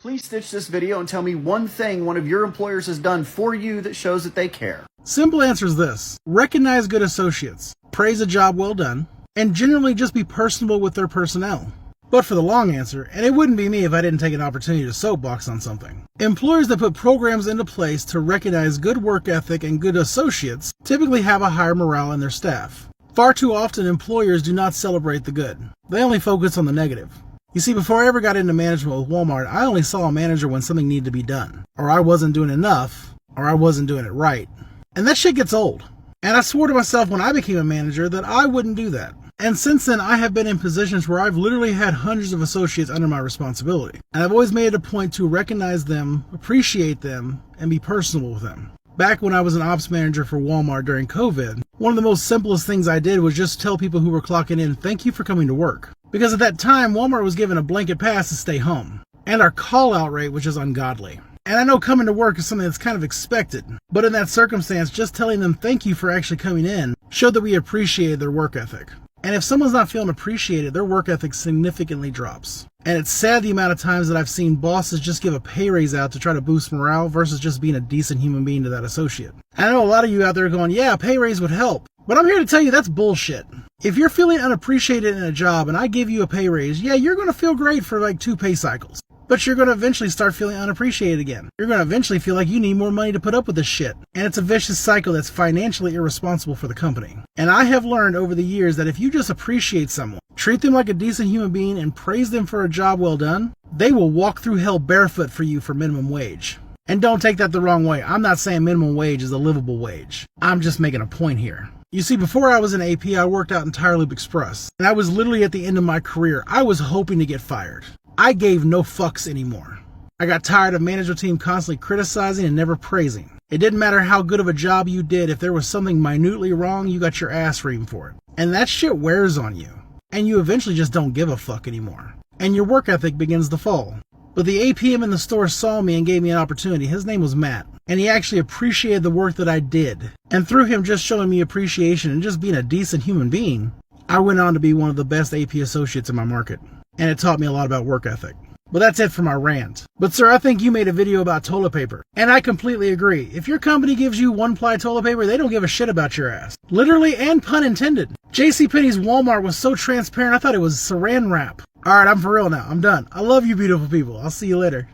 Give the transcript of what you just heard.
Please stitch this video and tell me one thing one of your employers has done for you that shows that they care. Simple answer is this: recognize good associates, praise a job well done, and generally just be personable with their personnel. But for the long answer, and it wouldn't be me if I didn't take an opportunity to soapbox on something, employers that put programs into place to recognize good work ethic and good associates typically have a higher morale in their staff. Far too often, employers do not celebrate the good. They only focus on the negative. You see, before I ever got into management with Walmart, I only saw a manager when something needed to be done, or I wasn't doing enough, or I wasn't doing it right. And that shit gets old. And I swore to myself when I became a manager that I wouldn't do that. And since then, I have been in positions where I've literally had hundreds of associates under my responsibility. And I've always made it a point to recognize them, appreciate them, and be personable with them. Back when I was an ops manager for Walmart during COVID, one of the most simplest things I did was just tell people who were clocking in, thank you for coming to work. Because at that time, Walmart was given a blanket pass to stay home. And our call-out rate was just ungodly. And I know coming to work is something that's kind of expected. But in that circumstance, just telling them thank you for actually coming in showed that we appreciated their work ethic. And if someone's not feeling appreciated, their work ethic significantly drops. And it's sad the amount of times that I've seen bosses just give a pay raise out to try to boost morale versus just being a decent human being to that associate. I know a lot of you out there going, yeah, a pay raise would help. But I'm here to tell you that's bullshit. If you're feeling unappreciated in a job and I give you a pay raise, yeah, you're going to feel great for like 2 pay cycles. But you're going to eventually start feeling unappreciated again. You're going to eventually feel like you need more money to put up with this shit. And it's a vicious cycle that's financially irresponsible for the company. And I have learned over the years that if you just appreciate someone, treat them like a decent human being, and praise them for a job well done, they will walk through hell barefoot for you for minimum wage. And don't take that the wrong way. I'm not saying minimum wage is a livable wage. I'm just making a point here. You see, before I was an AP, I worked out in Tire Loop Express. And I was literally at the end of my career. I was hoping to get fired. I gave no fucks anymore. I got tired of management team constantly criticizing and never praising. It didn't matter how good of a job you did. If there was something minutely wrong, you got your ass reamed for it. And that shit wears on you. And you eventually just don't give a fuck anymore. And your work ethic begins to fall. But the APM in the store saw me and gave me an opportunity. His name was Matt. And he actually appreciated the work that I did. And through him just showing me appreciation and just being a decent human being, I went on to be one of the best AP associates in my market. And it taught me a lot about work ethic. But that's it for my rant. But sir, I think you made a video about toilet paper. And I completely agree. If your company gives you 1-ply toilet paper, they don't give a shit about your ass. Literally and pun intended. JCPenney's Walmart was so transparent, I thought it was saran wrap. Alright, I'm for real now. I'm done. I love you beautiful people. I'll see you later.